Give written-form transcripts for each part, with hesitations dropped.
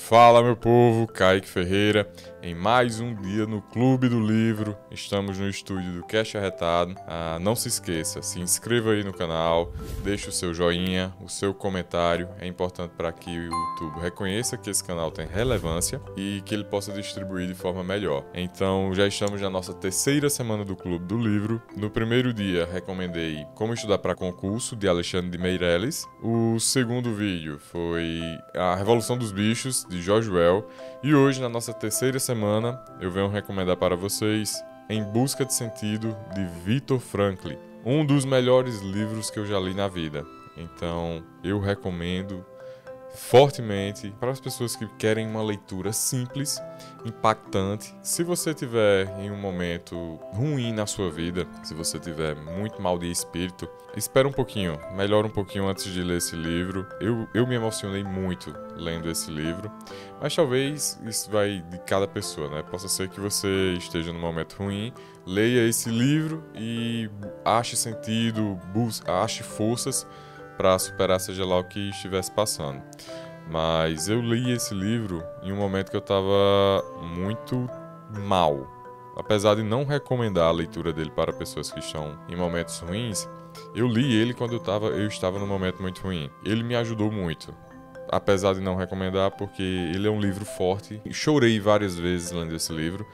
Fala, meu povo, Kaique Ferreira, em mais um dia no Clube do Livro. Estamos no estúdio do Cash Arretado. Não se esqueça, se inscreva aí no canal, deixe o seu joinha, o seu comentário. É importante para que o YouTube reconheça que esse canal tem relevância e que ele possa distribuir de forma melhor. Então, já estamos na nossa terceira semana do Clube do Livro. No primeiro dia, recomendei Como Estudar para Concurso, de Alexandre de Meirelles. O segundo vídeo foi A Revolução dos Bichos, de George Orwell. E hoje, na nossa terceira semana, eu venho recomendar para vocês Em Busca de Sentido, de Viktor Frankl, um dos melhores livros que eu já li na vida. Então, eu recomendo fortemente para as pessoas que querem uma leitura simples, impactante. Se você tiver em um momento ruim na sua vida, se você tiver muito mal de espírito, espera um pouquinho, melhora um pouquinho antes de ler esse livro. Eu me emocionei muito lendo esse livro, mas talvez isso vai de cada pessoa, né? Possa ser que você esteja num momento ruim, leia esse livro e ache sentido, ache forças para superar seja lá o que estivesse passando. Mas eu li esse livro em um momento que eu estava muito mal. Apesar de não recomendar a leitura dele para pessoas que estão em momentos ruins, eu li ele quando eu estava num momento muito ruim. Ele me ajudou muito, apesar de não recomendar, porque ele é um livro forte. Chorei várias vezes lendo esse livro,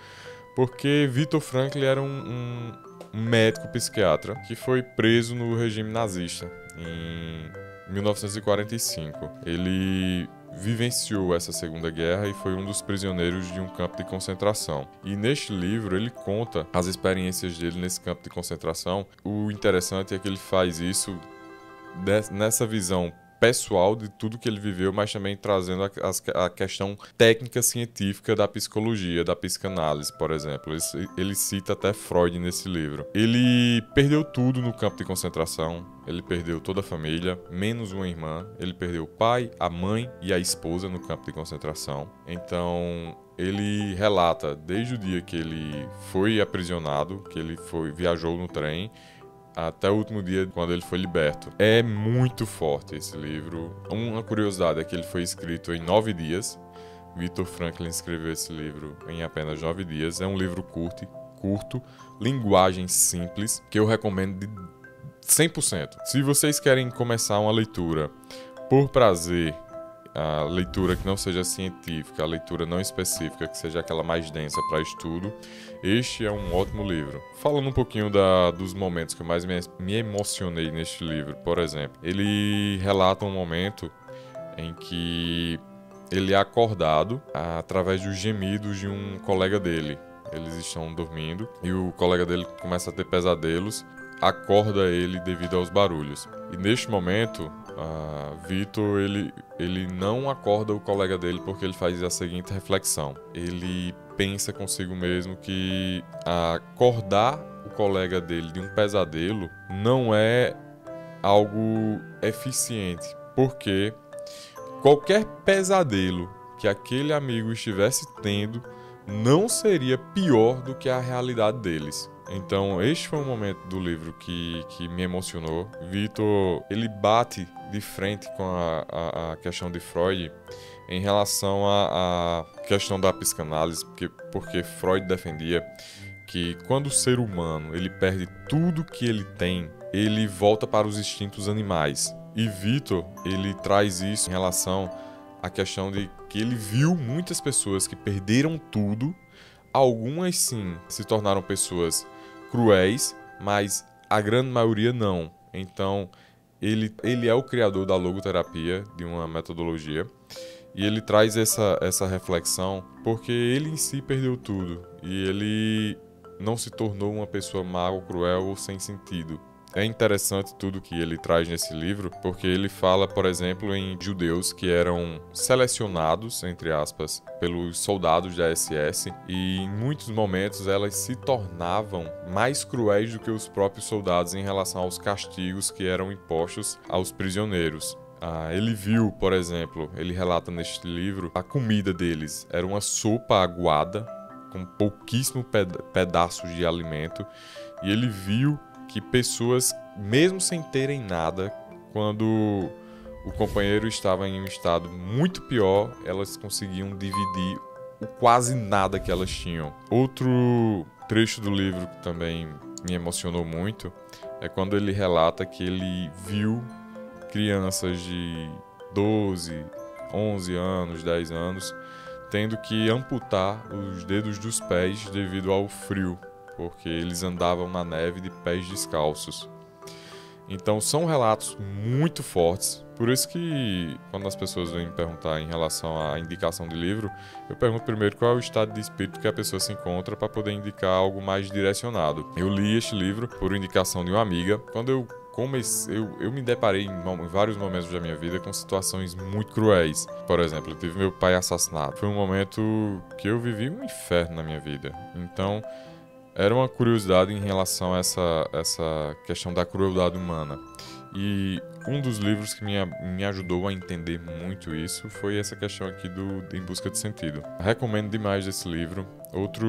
porque Viktor Frankl era um médico psiquiatra que foi preso no regime nazista em 1945. Ele vivenciou essa Segunda Guerra e foi um dos prisioneiros de um campo de concentração. E neste livro ele conta as experiências dele nesse campo de concentração. O interessante é que ele faz isso nessa visão pessoal de tudo que ele viveu, mas também trazendo a questão técnica científica da psicologia, da psicanálise, por exemplo. Ele cita até Freud nesse livro. Ele perdeu tudo no campo de concentração. Ele perdeu toda a família, menos uma irmã. Ele perdeu o pai, a mãe e a esposa no campo de concentração. Então, ele relata desde o dia que ele foi aprisionado, que ele viajou no trem, até o último dia, quando ele foi liberto. É muito forte esse livro. Uma curiosidade é que ele foi escrito em 9 dias. Viktor Frankl escreveu esse livro em apenas 9 dias. É um livro curto, linguagem simples, que eu recomendo de 100%. Se vocês querem começar uma leitura por prazer, a leitura que não seja científica, a leitura não específica, que seja aquela mais densa para estudo, este é um ótimo livro. Falando um pouquinho dos momentos que eu mais me emocionei neste livro, por exemplo, ele relata um momento em que ele é acordado através dos gemidos de um colega dele. Eles estão dormindo e o colega dele começa a ter pesadelos, acorda ele devido aos barulhos. E neste momento, Viktor, ele não acorda o colega dele porque ele faz a seguinte reflexão. Ele pensa consigo mesmo que acordar o colega dele de um pesadelo não é algo eficiente, porque qualquer pesadelo que aquele amigo estivesse tendo não seria pior do que a realidade deles. Então, este foi um momento do livro que me emocionou. Viktor, ele bate de frente com a questão de Freud em relação à questão da psicanálise, porque Freud defendia que quando o ser humano ele perde tudo que ele tem, ele volta para os instintos animais. E Viktor, ele traz isso em relação à questão de que ele viu muitas pessoas que perderam tudo. Algumas sim se tornaram pessoas cruéis, mas a grande maioria não. Então, ele é o criador da logoterapia, de uma metodologia, e ele traz essa reflexão porque ele em si perdeu tudo e ele não se tornou uma pessoa má ou cruel ou sem sentido. É interessante tudo que ele traz nesse livro, porque ele fala, por exemplo, em judeus que eram selecionados, entre aspas, pelos soldados da SS, e em muitos momentos elas se tornavam mais cruéis do que os próprios soldados em relação aos castigos que eram impostos aos prisioneiros. Ele viu, por exemplo, ele relata neste livro, a comida deles era uma sopa aguada, com pouquíssimos pedaços de alimento, e ele viu que pessoas, mesmo sem terem nada, quando o companheiro estava em um estado muito pior, elas conseguiam dividir o quase nada que elas tinham. Outro trecho do livro que também me emocionou muito é quando ele relata que ele viu crianças de 12, 11 anos, 10 anos, tendo que amputar os dedos dos pés devido ao frio, porque eles andavam na neve de pés descalços. Então são relatos muito fortes, por isso que quando as pessoas vêm me perguntar em relação à indicação de livro, eu pergunto primeiro qual é o estado de espírito que a pessoa se encontra para poder indicar algo mais direcionado. Eu li este livro por indicação de uma amiga. Quando eu me deparei em vários momentos da minha vida com situações muito cruéis. Por exemplo, eu tive meu pai assassinado. Foi um momento que eu vivi um inferno na minha vida. Então, era uma curiosidade em relação a essa questão da crueldade humana. E um dos livros que me ajudou a entender muito isso foi essa questão aqui do Em Busca de Sentido. Recomendo demais esse livro. Outro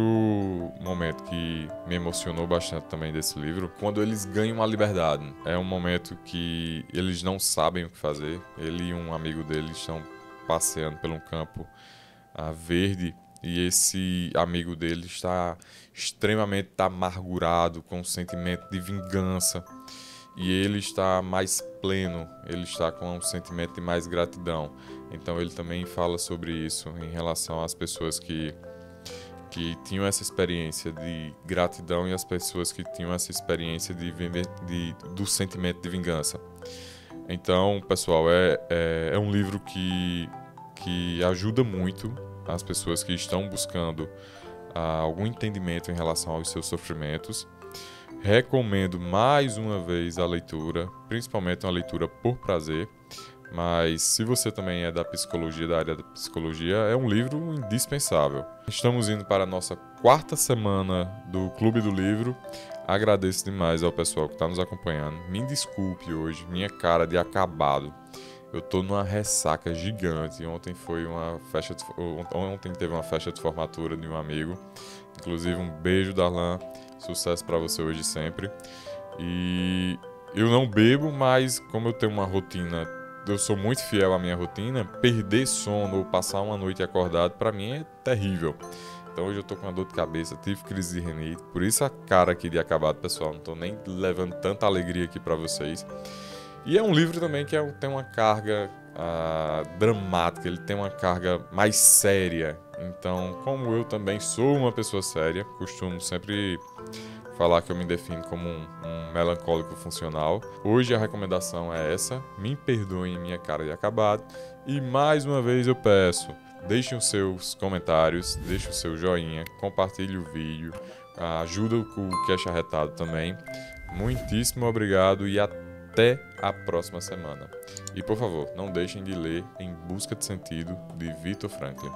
momento que me emocionou bastante também desse livro, quando eles ganham a liberdade. É um momento que eles não sabem o que fazer. Ele e um amigo dele estão passeando pelo campo verde, e esse amigo dele está extremamente amargurado, com um sentimento de vingança. E ele está mais pleno, ele está com um sentimento de mais gratidão. Então ele também fala sobre isso em relação às pessoas que tinham essa experiência de gratidão e as pessoas que tinham essa experiência do sentimento de vingança. Então, pessoal, é um livro que ajuda muito as pessoas que estão buscando algum entendimento em relação aos seus sofrimentos. Recomendo mais uma vez a leitura, principalmente uma leitura por prazer, mas se você também é da psicologia, da área da psicologia, é um livro indispensável. Estamos indo para a nossa 4ª semana do Clube do Livro. Agradeço demais ao pessoal que está nos acompanhando. Me desculpe hoje, minha cara de acabado. Eu tô numa ressaca gigante. Ontem teve uma festa de formatura de um amigo. Inclusive, um beijo, Darlan. Sucesso para você hoje e sempre. E eu não bebo, mas como eu tenho uma rotina, eu sou muito fiel à minha rotina, perder sono ou passar uma noite acordado, para mim é terrível. Então hoje eu tô com uma dor de cabeça, tive crise de rinite. Por isso a cara aqui de acabado, pessoal. Não tô nem levando tanta alegria aqui para vocês. E é um livro também que tem uma carga dramática, ele tem uma carga mais séria. Então, como eu também sou uma pessoa séria, costumo sempre falar que eu me defino como um melancólico funcional. Hoje a recomendação é essa, me perdoem minha cara de acabado. E mais uma vez eu peço, deixem os seus comentários, deixem o seu joinha, compartilhe o vídeo, ajuda o Cash Arretado também. Muitíssimo obrigado e até a próxima semana. E por favor, não deixem de ler Em Busca de Sentido, de Viktor Frankl.